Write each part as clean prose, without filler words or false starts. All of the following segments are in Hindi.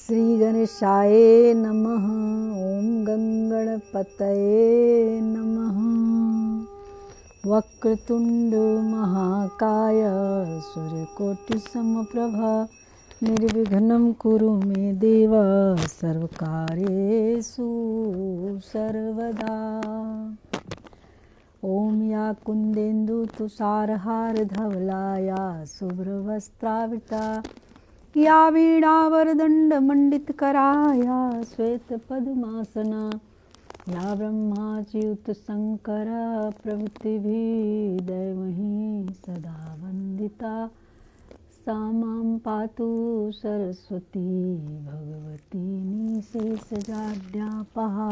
श्री गणेशाय नमः। ओम गंगणपतये नमः। वक्रतुंड महाकाय सूर्यकोटि समप्रभा निर्विघ्नं कुरु मे देव सर्वकार्येषु सर्वदा। ओम या कुंदेन्दु तुषारहार धवला या शुभ्रवस्त्रावृता या वीणावरदण्डमण्डितकरा या श्वेतपद्मासना या ब्रह्माच्युतशङ्करा प्रभृतिभिः दैवैः सदा वन्दिता सा मां पातु सरस्वती भगवती निःशेषजाड्यापहा।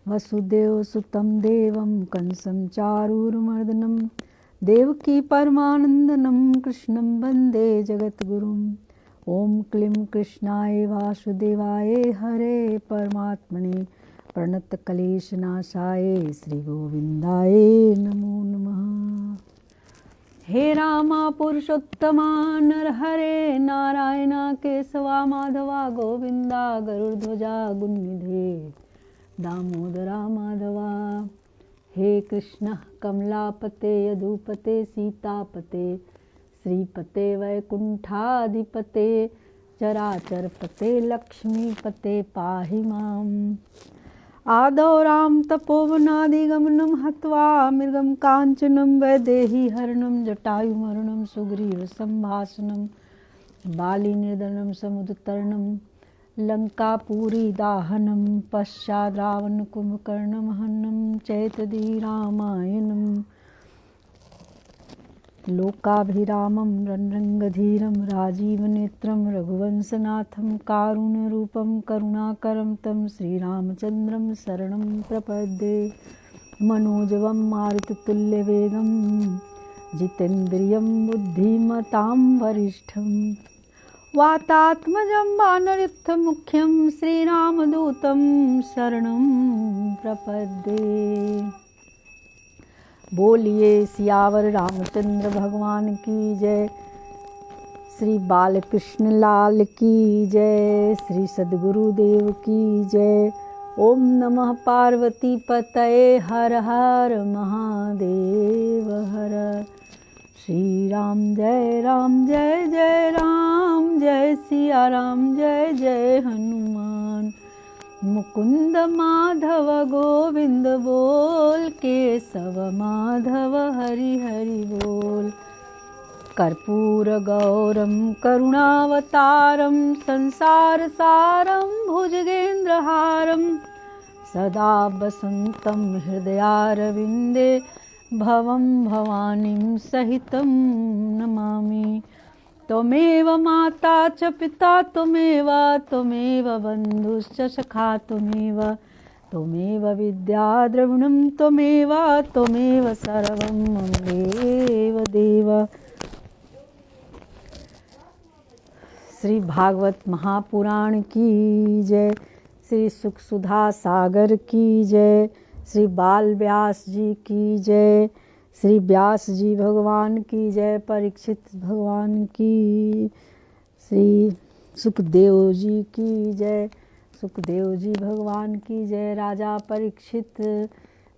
वसुदेवसुतं देवं कंसं चारूरमर्दनं देवकी परमानन्दनं कृष्णं वन्दे जगद्गुरुम्। ओम क्लीं कृष्णाय वासुदेवाय हरे परमात्मने प्रणतक्लेशनाशाय श्रीगोविन्दाय नमो नमः। हे रामा पुरुषोत्तमा नरहरे नारायण केशवा माधवा गोविन्दा गरुड़ध्वजा गुणनिधे दामोदरा माधवा। हे कृष्ण कमलापते यदुपते सीतापते श्रीपते वैकुंठाधिपते चराचरपते लक्ष्मीपते पाहि माम्। आदौ राम तपोवनादिगमनं हत्वा मृगं काञ्चनं वैदेही हरणं जटायुमरणं सुग्रीवसम्भाषणं बालीनिर्दनं समुद्रतरणं लंकापुरी दाहनं पश्चात् रावणकुम्भकर्णं हननं चैतदी रामायणं लोकाभिरामं रणरङ्गधीरं राजीवनेत्रं रघुवंशनाथं कारुण्यरूपं करुणाकरं तं श्रीरामचन्द्रं शरणं प्रपद्ये। मनोजवं मारुततुल्यवेगं जितेन्द्रियं बुद्धिमतां वरिष्ठं वातात्मजं वानरयुथमुख्यं श्रीरामदूतं शरणं प्रपद्ये। बोलिए सियावर रामचंद्र भगवान की जय। श्री बालकृष्ण लाल की जय। श्री सद्गुरुदेव की जय। ओम नमः पार्वती पतये हर हर महादेव हर। श्री राम जय जय राम जय सिया राम जय जय हनुमान। मुकुंद माधव गोविंद बोल केशव माधव हरि हरि बोल। कर्पूर गौरम करुणावतारम संसार सारम भुजगेन्द्रहारम सदा वसंतम हृदयारविंदे भवं भवानीं सहितं नमामि। त्वमेव माता च पिता त्वमेव बन्धुश्च सखा त्वमेव विद्या द्रविणं त्वमेव सर्वं मम देव। श्री भागवत महापुराण की जय। श्री सुखसुधा सागर की जय। श्री बाल व्यास जी की जय। श्री व्यास जी भगवान की जय। परीक्षित भगवान की। श्री सुखदेव जी की जय। सुखदेव जी भगवान की जय। राजा परीक्षित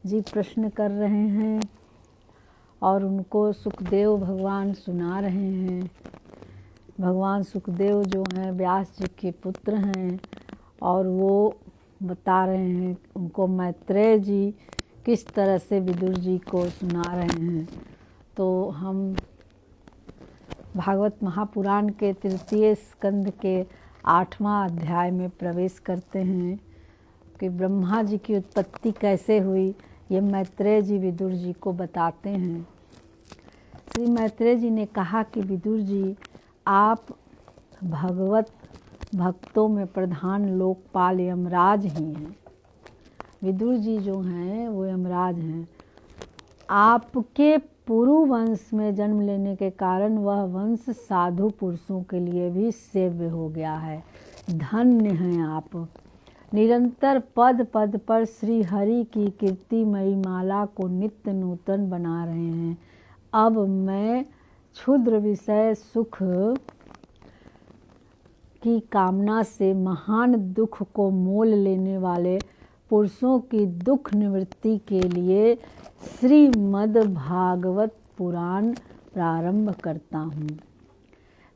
जी प्रश्न कर रहे हैं और उनको सुखदेव भगवान सुना रहे हैं। भगवान सुखदेव जो हैं व्यास जी के पुत्र हैं और वो बता रहे हैं उनको मैत्रेय जी किस तरह से विदुर जी को सुना रहे हैं। तो हम भागवत महापुराण के तृतीय स्कंद के 8वां अध्याय में प्रवेश करते हैं कि ब्रह्मा जी की उत्पत्ति कैसे हुई ये मैत्रेय जी विदुर जी को बताते हैं। श्री मैत्रेय जी ने कहा कि विदुर जी आप भगवत भक्तों में प्रधान लोकपाल यमराज ही हैं। विदुर जी जो हैं वो यमराज हैं। आपके पुरु वंश में जन्म लेने के कारण वह वंश साधु पुरुषों के लिए भी सेव्य हो गया है। धन्य हैं आप। निरंतर पद पद पर श्री हरि की कीर्तिमयी माला को नित्य नूतन बना रहे हैं। अब मैं क्षुद्र विषय सुख की कामना से महान दुख को मोल लेने वाले पुरुषों की दुख निवृत्ति के लिए श्रीमद् भागवत पुराण प्रारंभ करता हूँ,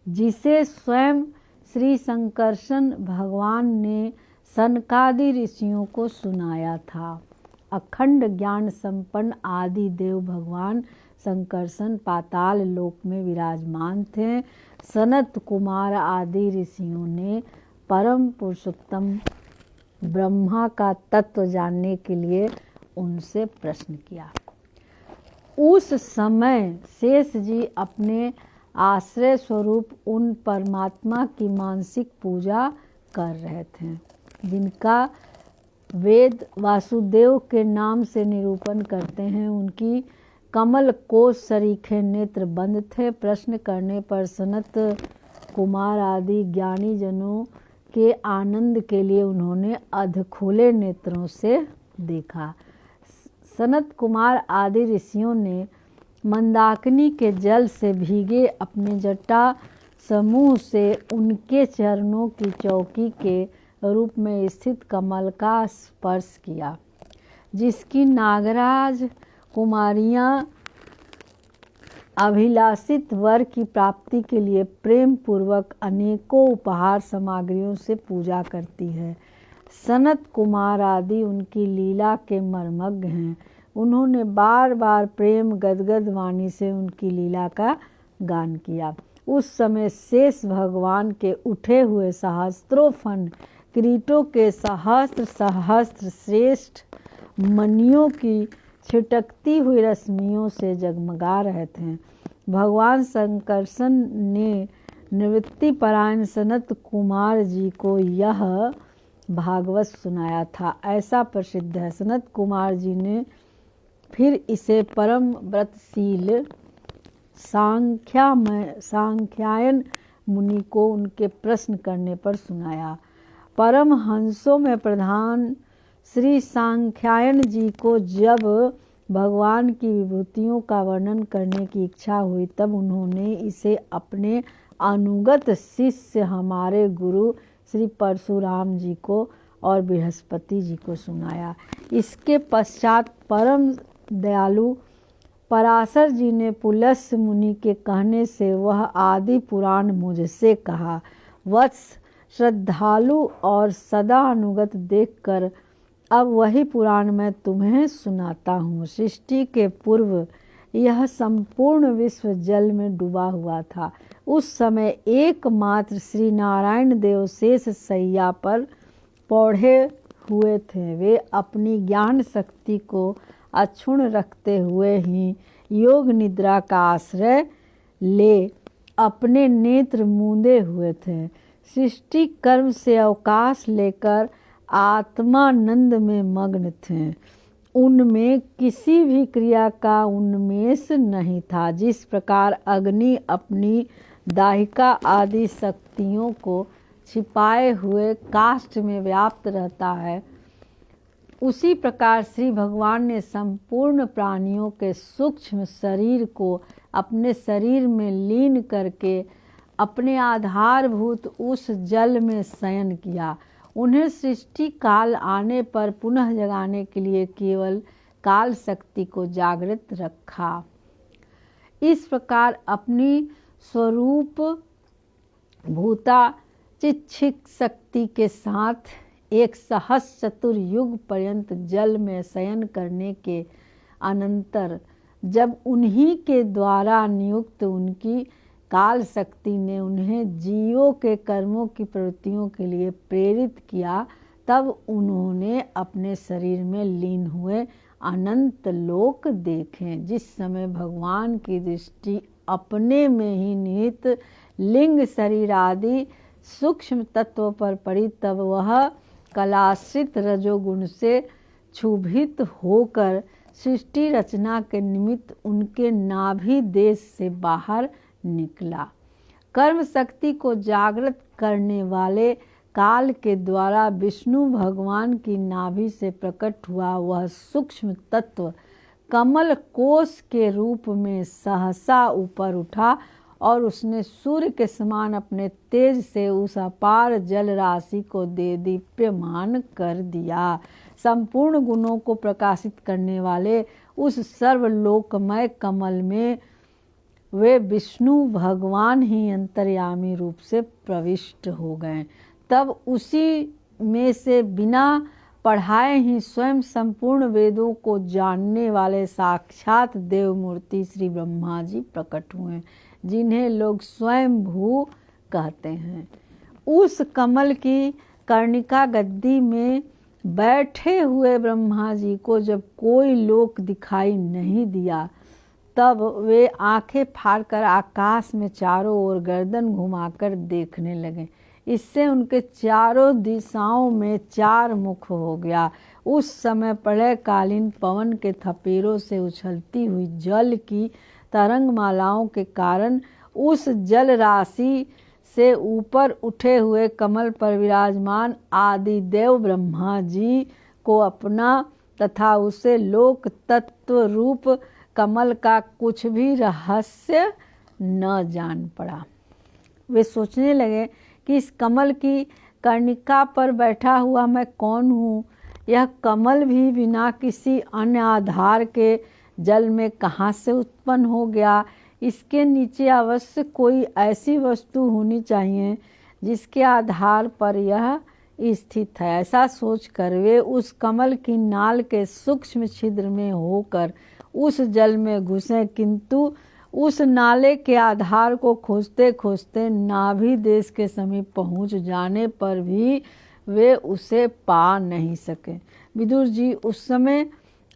जिसे स्वयं श्री संकर्षण भगवान ने सनकादि ऋषियों को सुनाया था। अखंड ज्ञान संपन्न आदि देव भगवान संकर्षण पाताल लोक में विराजमान थे। सनत कुमार आदि ऋषियों ने परम पुरुषोत्तम ब्रह्मा का तत्व जानने के लिए उनसे प्रश्न किया। उस समय शेष जी अपने आश्रय स्वरूप उन परमात्मा की मानसिक पूजा कर रहे थे, जिनका वेद वासुदेव के नाम से निरूपण करते हैं। उनकी कमल कोश सरीखे नेत्र बंद थे। प्रश्न करने पर सनत कुमार आदि ज्ञानी जनों के आनंद के लिए उन्होंने अधखोले नेत्रों से देखा। सनत कुमार आदि ऋषियों ने मंदाकिनी के जल से भीगे अपने जटा समूह से उनके चरणों की चौकी के रूप में स्थित कमल का स्पर्श किया, जिसकी नागराज कुमारियां अभिलाषित वर की प्राप्ति के लिए प्रेम पूर्वक अनेकों उपहार सामग्रियों से पूजा करती है। सनत कुमार आदि उनकी लीला के मर्मज्ञ हैं। उन्होंने बार बार प्रेम गदगद वाणी से उनकी लीला का गान किया। उस समय शेष भगवान के उठे हुए सहस्त्रों फन किरीटों के सहस्त्र सहस्त्र श्रेष्ठ मणियों की छिटकती हुई रश्मियों से जगमगा रहे थे। भगवान संकर्षण ने निवृत्ति परायण सनत कुमार जी को यह भागवत सुनाया था, ऐसा प्रसिद्ध है। सनत कुमार जी ने फिर इसे परम व्रतशील सांख्यायन मुनि को उनके प्रश्न करने पर सुनाया। परम हंसों में प्रधान श्री सांख्यायन जी को जब भगवान की विभूतियों का वर्णन करने की इच्छा हुई, तब उन्होंने इसे अपने अनुगत शिष्य हमारे गुरु श्री परशुराम जी को और बृहस्पति जी को सुनाया। इसके पश्चात परम दयालु पराशर जी ने पुलस्त्य मुनि के कहने से वह आदि पुराण मुझसे कहा। वत्स, श्रद्धालु और सदा अनुगत देखकर अब वही पुराण मैं तुम्हें सुनाता हूँ। सृष्टि के पूर्व यह संपूर्ण विश्व जल में डूबा हुआ था। उस समय एकमात्र श्री नारायण देव शेष शैया पर पौढ़े हुए थे। वे अपनी ज्ञान शक्ति को अक्षुण्ण रखते हुए ही योग निद्रा का आश्रय ले अपने नेत्र मूंदे हुए थे। सृष्टि कर्म से अवकाश लेकर आत्मानंद में मग्न थे। उनमें किसी भी क्रिया का उन्मेष नहीं था। जिस प्रकार अग्नि अपनी दाहिका आदि शक्तियों को छिपाए हुए काष्ठ में व्याप्त रहता है, उसी प्रकार श्री भगवान ने संपूर्ण प्राणियों के सूक्ष्म शरीर को अपने शरीर में लीन करके अपने आधारभूत उस जल में शयन किया। उन्हें सृष्टि काल आने पर पुनः जगाने के लिए केवल काल शक्ति को जागृत रखा। इस प्रकार अपनी स्वरूप भूता चिच्छिक शक्ति के साथ एक सहस्र चतुर्युग पर्यंत जल में शयन करने के अनंतर जब उन्हीं के द्वारा नियुक्त उनकी काल शक्ति ने उन्हें जीवों के कर्मों की प्रवृत्तियों के लिए प्रेरित किया, तब उन्होंने अपने शरीर में लीन हुए अनंत लोक देखे। जिस समय भगवान की दृष्टि अपने में ही निहित लिंग शरीर आदि सूक्ष्म तत्वों पर पड़ी, तब वह कलाश्रित रजोगुण से क्षुभित होकर सृष्टि रचना के निमित्त उनके नाभि देश से बाहर निकला। कर्म शक्ति को जागृत करने वाले काल के द्वारा विष्णु भगवान की नाभि से प्रकट हुआ वह सूक्ष्म तत्व कमल कोश के रूप में सहसा ऊपर उठा और उसने सूर्य के समान अपने तेज से उस अपार जल राशि को दे दीप्यमान कर दिया। संपूर्ण गुणों को प्रकाशित करने वाले उस सर्वलोकमय कमल में वे विष्णु भगवान ही अंतर्यामी रूप से प्रविष्ट हो गए। तब उसी में से बिना पढ़ाए ही स्वयं संपूर्ण वेदों को जानने वाले साक्षात देव मूर्ति श्री ब्रह्मा जी प्रकट हुए, जिन्हें लोग स्वयं भू कहते हैं। उस कमल की कर्णिका गद्दी में बैठे हुए ब्रह्मा जी को जब कोई लोक दिखाई नहीं दिया, तब वे आंखें फाड़कर आकाश में चारों ओर गर्दन घुमाकर देखने लगे। इससे उनके चारों दिशाओं में चार मुख हो गया। उस समय प्रलयकालीन पवन के थपेरों से उछलती हुई जल की तरंगमालाओं के कारण उस जल राशि से ऊपर उठे हुए कमल पर विराजमान आदिदेव ब्रह्मा जी को अपना तथा उसे लोक तत्व रूप कमल का कुछ भी रहस्य न जान पड़ा। वे सोचने लगे कि इस कमल की कर्णिका पर बैठा हुआ मैं कौन हूँ? यह कमल भी बिना किसी अन्य आधार के जल में कहाँ से उत्पन्न हो गया? इसके नीचे अवश्य कोई ऐसी वस्तु होनी चाहिए जिसके आधार पर यह स्थित है। ऐसा सोचकर वे उस कमल की नाल के सूक्ष्म छिद्र में होकर उस जल में घुसे, किंतु उस नाले के आधार को खोजते खोजते नाभि देश के समीप पहुंच जाने पर भी वे उसे पा नहीं सके। विदुर जी उस समय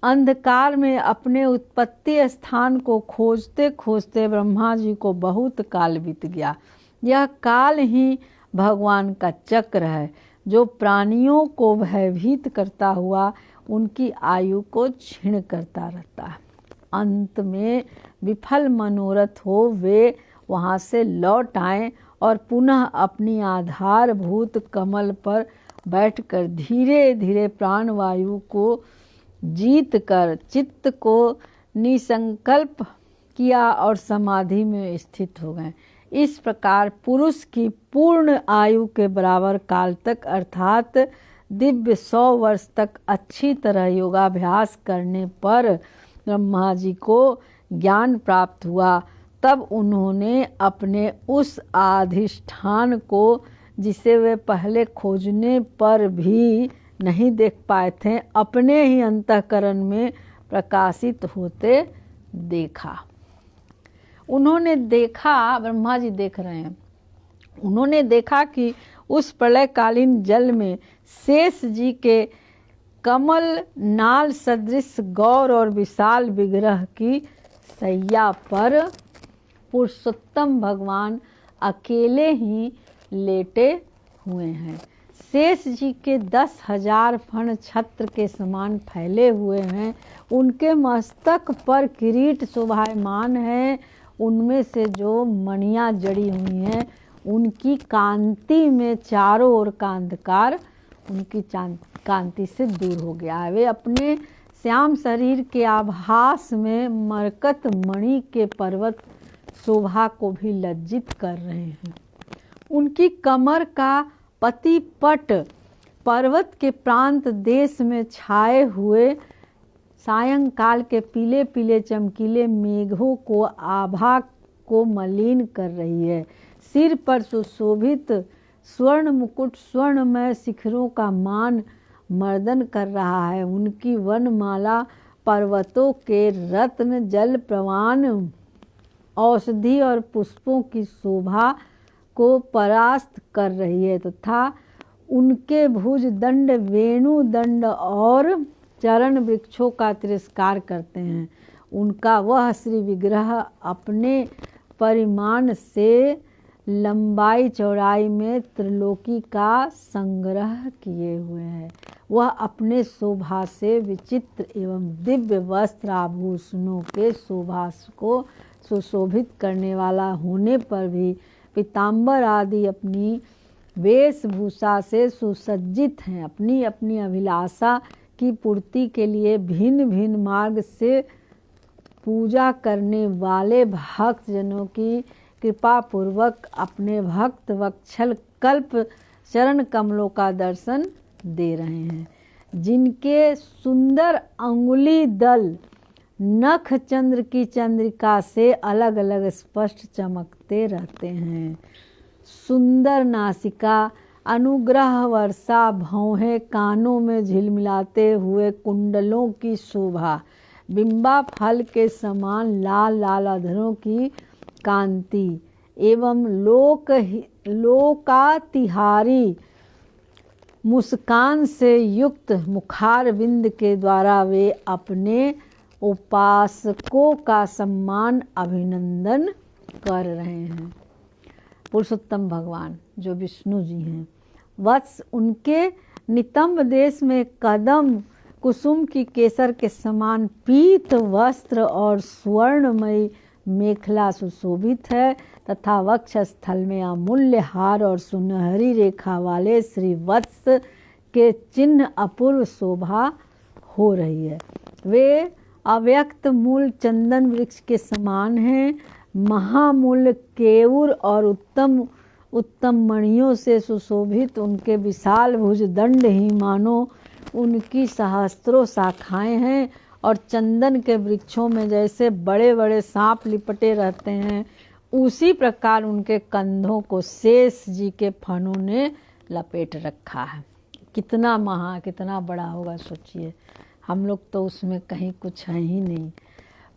अंधकार में अपने उत्पत्ति स्थान को खोजते खोजते ब्रह्मा जी को बहुत काल बीत गया। यह काल ही भगवान का चक्र है जो प्राणियों को भयभीत करता हुआ उनकी आयु को क्षीण करता रहता है। अंत में विफल मनोरथ हो वे वहाँ से लौट आएं और पुनः अपनी आधारभूत कमल पर बैठकर धीरे धीरे प्राणवायु को जीत कर चित्त को निसंकल्प किया और समाधि में स्थित हो गए। इस प्रकार पुरुष की पूर्ण आयु के बराबर काल तक अर्थात दिव्य 100 वर्ष तक अच्छी तरह योगाभ्यास करने पर ब्रह्मा जी को ज्ञान प्राप्त हुआ। तब उन्होंने अपने उस अधिष्ठान को जिसे वे पहले खोजने पर भी नहीं देख पाए थे, अपने ही अंतःकरण में प्रकाशित होते देखा। उन्होंने देखा, ब्रह्मा जी देख रहे हैं, उन्होंने देखा कि उस प्रलयकालीन जल में शेष जी के कमल नाल सदृश गौर और विशाल विग्रह की सैया पर पुरुषोत्तम भगवान अकेले ही लेटे हुए हैं। शेष जी के 10,000 फण छत्र के समान फैले हुए हैं। उनके मस्तक पर किरीट शोभायमान है। उनमें से जो मणियाँ जड़ी हुई हैं उनकी कांति में चारों ओर का अंधकार उनकी कांति से दूर हो गया है। वे अपने श्याम शरीर के आभास में मरकत मणि के पर्वत शोभा को भी लज्जित कर रहे हैं। उनकी कमर का पतिपट पर्वत के प्रांत देश में छाए हुए सायंकाल के पीले पीले चमकीले मेघों को आभा को मलिन कर रही है। सिर पर सुशोभित स्वर्ण मुकुट स्वर्णमय शिखरों का मान मर्दन कर रहा है। उनकी वनमाला पर्वतों के रत्न जल प्रवान औषधि और पुष्पों की शोभा को परास्त कर रही है तथा उनके भुज दंड वेणु दंड और चरण वृक्षों का तिरस्कार करते हैं। उनका वह श्री विग्रह अपने परिमाण से लंबाई चौड़ाई में त्रिलोकी का संग्रह किए हुए है। वह अपने शोभा से विचित्र एवं दिव्य वस्त्र आभूषणों के शोभा को सुशोभित करने वाला होने पर भी पीताम्बर आदि अपनी वेशभूषा से सुसज्जित हैं। अपनी अपनी अभिलाषा की पूर्ति के लिए भिन्न भिन्न मार्ग से पूजा करने वाले भक्तजनों की कृपा पूर्वक अपने भक्त वत्सल कल्प चरण कमलों का दर्शन दे रहे हैं, जिनके सुंदर अंगुली दल नख चंद्र की चंद्रिका से अलग अलग स्पष्ट चमकते रहते हैं। सुंदर नासिका, अनुग्रह वर्षा, भौहें कानों में झिलमिलाते हुए कुंडलों की शोभा, बिंबा फल के समान लाल लाल अधरों की कांति एवं लोकातिहारी मुस्कान से युक्त मुखार बिंद के द्वारा वे अपने उपासकों का सम्मान अभिनंदन कर रहे हैं। पुरुषोत्तम भगवान जो विष्णु जी हैं, वत्स उनके नितंब देश में कदम कुसुम की केसर के समान पीत वस्त्र और स्वर्णमयी मेखला सुशोभित है तथा वक्ष स्थल में अमूल्य हार और सुनहरी रेखा वाले श्री वत्स के चिन्ह अपूर्व शोभा हो रही है। वे अव्यक्त मूल चंदन वृक्ष के समान हैं। महामूल केयूर और उत्तम उत्तम मणियों से सुशोभित उनके विशाल भुजदंड ही मानो उनकी सहस्त्रों शाखाएं हैं और चंदन के वृक्षों में जैसे बड़े बड़े सांप लिपटे रहते हैं, उसी प्रकार उनके कंधों को शेष जी के फनों ने लपेट रखा है। कितना बड़ा होगा सोचिए, हम लोग तो उसमें कहीं कुछ है ही नहीं।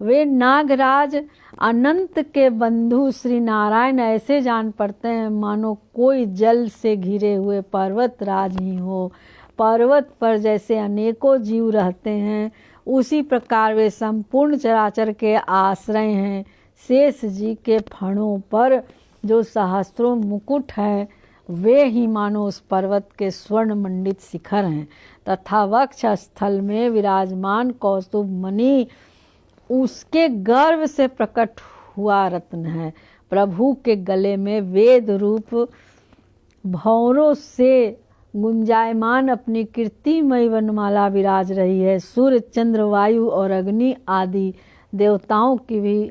वे नागराज अनंत के बंधु श्री नारायण ऐसे जान पड़ते हैं मानो कोई जल से घिरे हुए पर्वत राज ही हो। पर्वत पर जैसे अनेकों जीव रहते हैं, उसी प्रकार वे संपूर्ण चराचर के आश्रय हैं। शेष जी के फणों पर जो सहस्त्रों मुकुट हैं, वे ही मानो उस पर्वत के स्वर्ण मंडित शिखर हैं तथा वक्ष स्थल में विराजमान कौस्तुभ मणि उसके गर्भ से प्रकट हुआ रत्न है। प्रभु के गले में वेद रूप भौरों से गुंजायमान अपनी कीर्तिमयी वनमाला विराज रही है। सूर्य, चंद्र, वायु और अग्नि आदि देवताओं की भी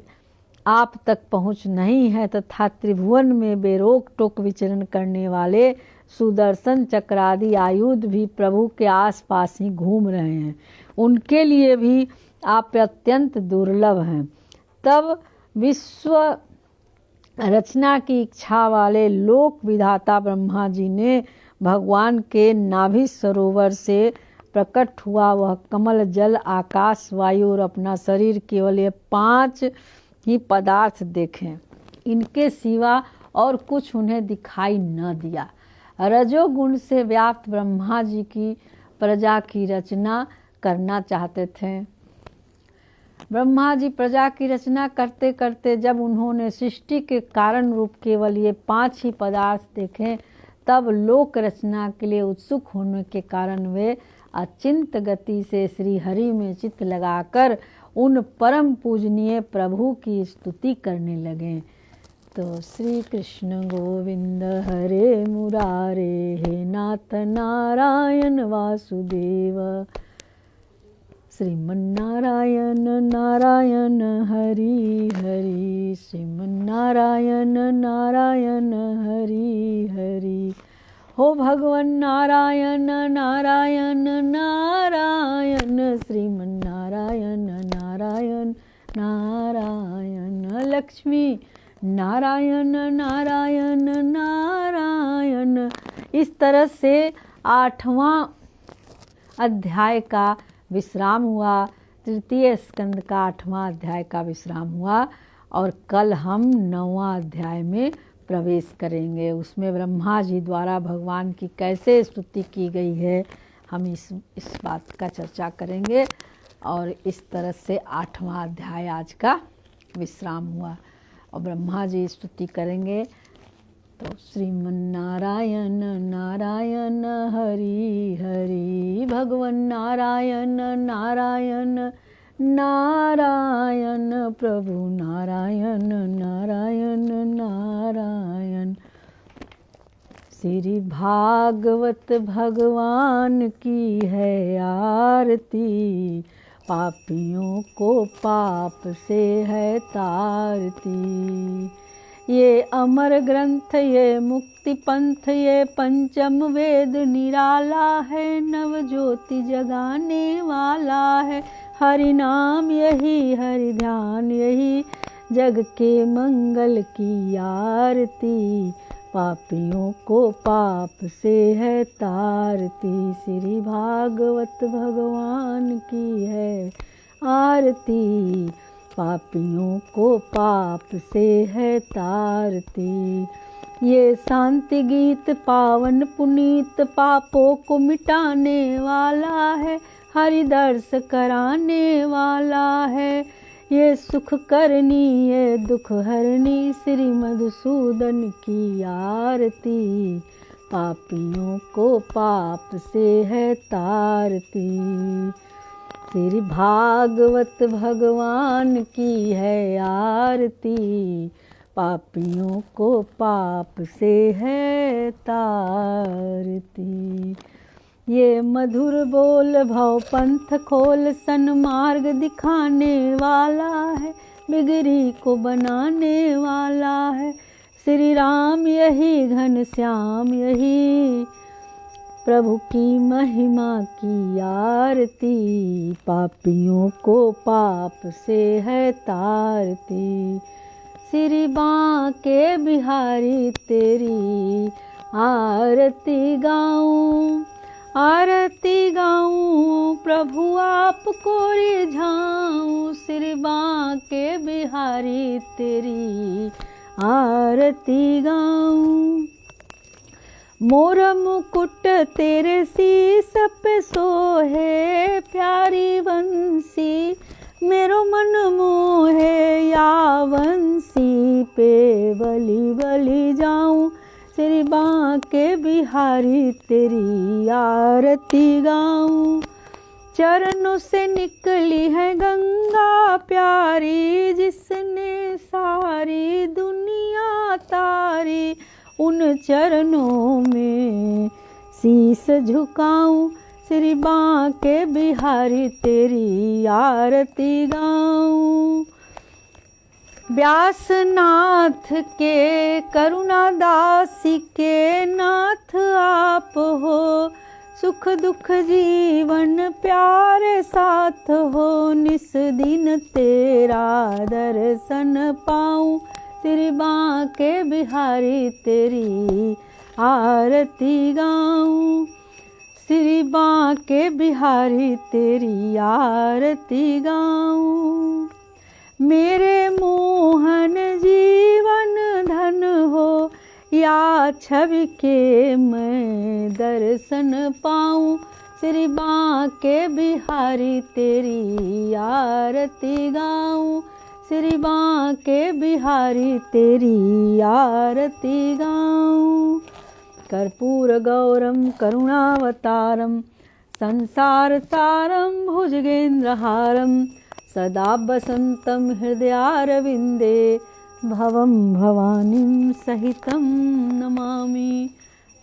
आप तक पहुँच नहीं है तथा त्रिभुवन में बेरोक टोक विचरण करने वाले सुदर्शन चक्रादि आयुध भी प्रभु के आसपास ही घूम रहे हैं। उनके लिए भी आप अत्यंत दुर्लभ हैं। तब विश्व रचना की इच्छा वाले लोक विधाता ब्रह्मा जी ने भगवान के नाभि सरोवर से प्रकट हुआ वह कमल, जल, आकाश, वायु और अपना शरीर, केवल ये 5 ही पदार्थ देखें। इनके सिवा और कुछ उन्हें दिखाई न दिया। रजोगुण से व्याप्त ब्रह्मा जी की प्रजा की रचना करना चाहते थे। ब्रह्मा जी प्रजा की रचना करते करते जब उन्होंने सृष्टि के कारण रूप केवल ये 5 ही पदार्थ देखे, तब लोक रचना के लिए उत्सुक होने के कारण वे अचिंत गति से श्री हरि में चित्त लगाकर उन परम पूजनीय प्रभु की स्तुति करने लगे। तो श्री कृष्ण गोविंद हरे मुरारे, हे नाथ नारायण वासुदेव, श्रीमन्नारायण नारायण हरि हरि, श्रीमन्नारायण नारायण हरि हरि। हो भगवन नारायण नारायण नारायण, श्रीमन्नारायण नारायण नारायण, लक्ष्मी नारायण नारायण नारायण। इस तरह से 8वां अध्याय का विश्राम हुआ। तृतीय स्कंद का 8वां अध्याय का विश्राम हुआ और कल हम 9वां अध्याय में प्रवेश करेंगे। उसमें ब्रह्मा जी द्वारा भगवान की कैसे स्तुति की गई है, हम इस बात का चर्चा करेंगे। और इस तरह से 8वां अध्याय आज का विश्राम हुआ और ब्रह्मा जी स्तुति करेंगे। तो श्रीमन्नारायण नारायण हरि हरि, भगवन नारायण नारायण नारायण, प्रभु नारायण नारायण नारायण। श्री भागवत भगवान की है आरती, पापियों को पाप से है तारती। ये अमर ग्रंथ ये मुक्ति पंथ ये पंचम वेद निराला है, नव ज्योति जगाने वाला है। हरि नाम यही हरि ध्यान यही, जग के मंगल की आरती। पापियों को पाप से है तारती, श्री भागवत भगवान की है आरती। पापियों को पाप से है तारती। ये शांति गीत पावन पुनीत, पापों को मिटाने वाला है, हरि दर्श कराने वाला है। ये सुख करनी ये दुख हरनी, श्री मधुसूदन की आरती। पापियों को पाप से है तारती, श्री भागवत भगवान की है आरती। पापियों को पाप से है तारती। ये मधुर बोल भव पंथ खोल, सन्मार्ग दिखाने वाला है, बिगड़ी को बनाने वाला है। श्री राम यही घन श्याम यही, प्रभु की महिमा की आरती। पापियों को पाप से है तारती, श्री बांके बिहारी तेरी आरती गाऊं। आरती गाऊं प्रभु आपको रिझाऊं, श्री बांके बिहारी तेरी आरती गाऊं। मोर मुकुट तेरे शीस पे सोहे, प्यारी बंसी मेरो मन मोहे। या बंसी पे बलि बलि जाऊं, श्री बांके बिहारी तेरी आरती गाऊं। चरणों से निकली है गंगा प्यारी, जिसने सारी दुनिया तारी। उन चरणों में शीस झुकाऊं, श्री बांके बिहारी तेरी आरती गाऊं। व्यासनाथ के करुणादासी के नाथ आप हो, सुख दुख जीवन प्यारे साथ हो। निस दिन तेरा दर्शन पाऊं, श्री बांके बिहारी तेरी आरती गाऊं। श्री बांके बिहारी तेरी आरती गाऊं। मेरे मोहन जीवन धन हो, या छवि के मैं दर्शन पाऊं, श्री बांके बिहारी तेरी आरती गाऊं। श्री बांके बिहारी तेरी आरती गाऊं। कर्पूर गौरम करुणावतारम, संसार सारम भुजगेन्द्रहारम। सदा वसन्तं हृदयारविन्दे, भवं भवानीं सहितं नमामि।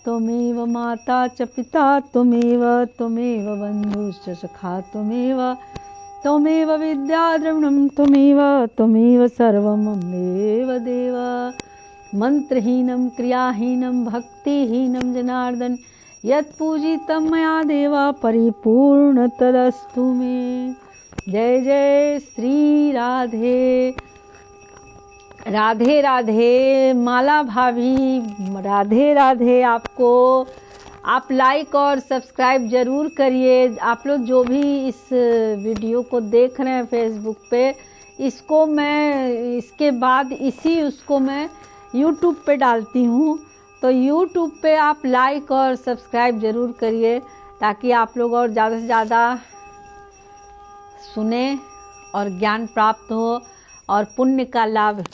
त्वमेव माता च पिता त्वमेव, त्वमेव बन्धुश्च सखा त्वमेव, त्वमेव विद्या द्रविणं त्वमेव, त्वमेव सर्वं ममेव देव। मंत्रहीनं क्रियाहीनं भक्तिहीनं जनार्दन, यत्पूजितं मया देव परिपूर्ण तदस्तु मे। जय जय श्री राधे। राधे राधे माला भाभी, राधे राधे आपको। आप लाइक और सब्सक्राइब ज़रूर करिए। आप लोग जो भी इस वीडियो को देख रहे हैं फेसबुक पे, इसको मैं इसके बाद उसको मैं यूट्यूब पे डालती हूँ, तो यूट्यूब पे आप लाइक और सब्सक्राइब ज़रूर करिए, ताकि आप लोग और ज़्यादा से ज़्यादा सुने और ज्ञान प्राप्त हो और पुण्य का लाभ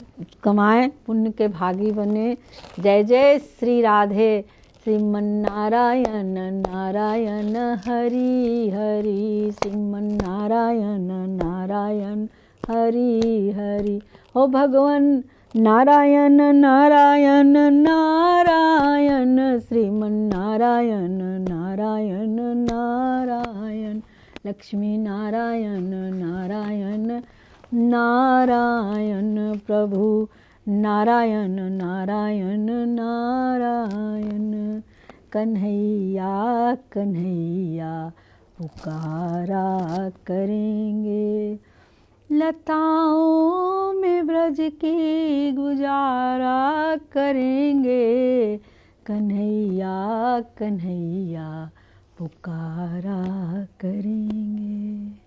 कमाएं, पुण्य के भागी बने। जय जय श्री राधे। श्रीमन्नारायण नारायण हरि हरि, श्रीमन्नारायण नारायण हरि हरि। हो भगवान नारायण नारायण नारायण, श्रीमन्नारायण नारायण नारायण, लक्ष्मी नारायण नारायण नारायण। प्रभु नारायण नारायण नारायण। कन्हैया कन्हैया पुकारा करेंगे, लताओं में ब्रज की गुजारा करेंगे। कन्हैया कन्हैया पुकारा करेंगे।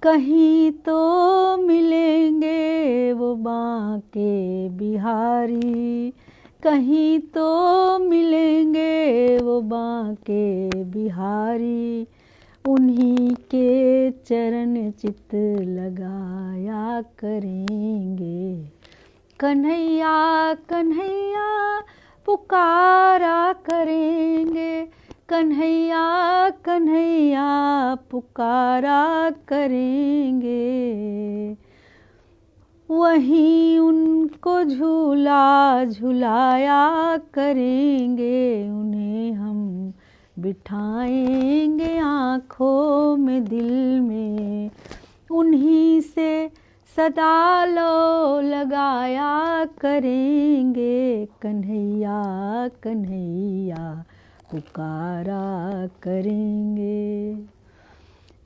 कहीं तो मिलेंगे वो बांके बिहारी, कहीं तो मिलेंगे वो बांके बिहारी। उन्हीं के चरण चित लगाया करेंगे। कन्हैया कन्हैया पुकारा करेंगे, कन्हैया कन्हैया पुकारा करेंगे। वहीं उनको झूला झुलाया करेंगे, उन्हें हम बिठाएंगे आँखों में दिल में। उन्हीं से सदा लो लगाया करेंगे। कन्हैया कन्हैया पुकारा करेंगे।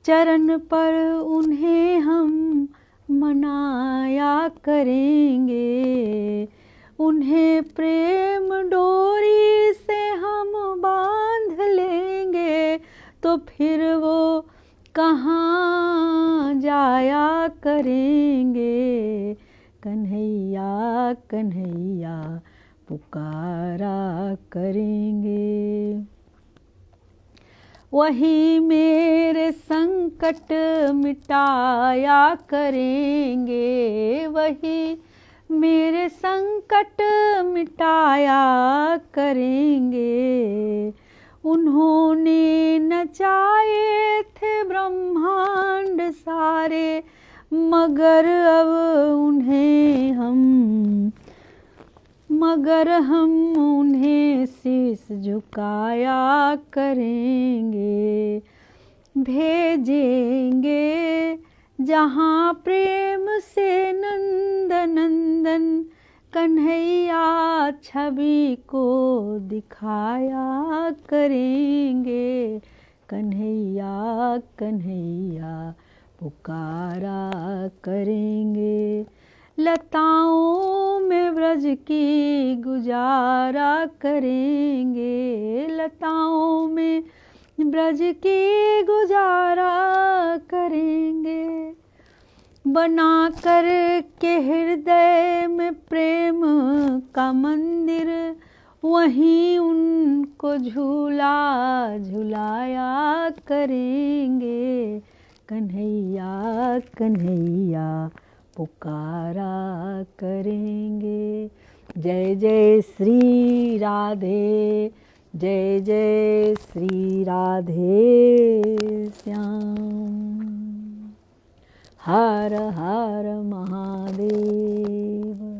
चरण पर उन्हें हम मनाया करेंगे, उन्हें प्रेम डोरी से हम बांध लेंगे। तो फिर वो कहाँ जाया करेंगे। कन्हैया कन्हैया पुकारा करेंगे। वही मेरे संकट मिटाया करेंगे, वही मेरे संकट मिटाया करेंगे। उन्होंने नचाए थे ब्रह्मांड सारे, मगर हम उन्हें शीश झुकाया करेंगे। भेजेंगे जहाँ प्रेम से नंद नंदन, कन्हैया छवि को दिखाया करेंगे। कन्हैया कन्हैया पुकारा करेंगे। लताओं में ब्रज की गुजारा करेंगे, लताओं में ब्रज की गुजारा करेंगे। बना कर के हृदय में प्रेम का मंदिर, वहीं उनको झूला झुलाया करेंगे। कन्हैया कन्हैया पुकारा करेंगे। जय जय श्री राधे, जय जय श्री राधे श्याम। हर हर महादेव।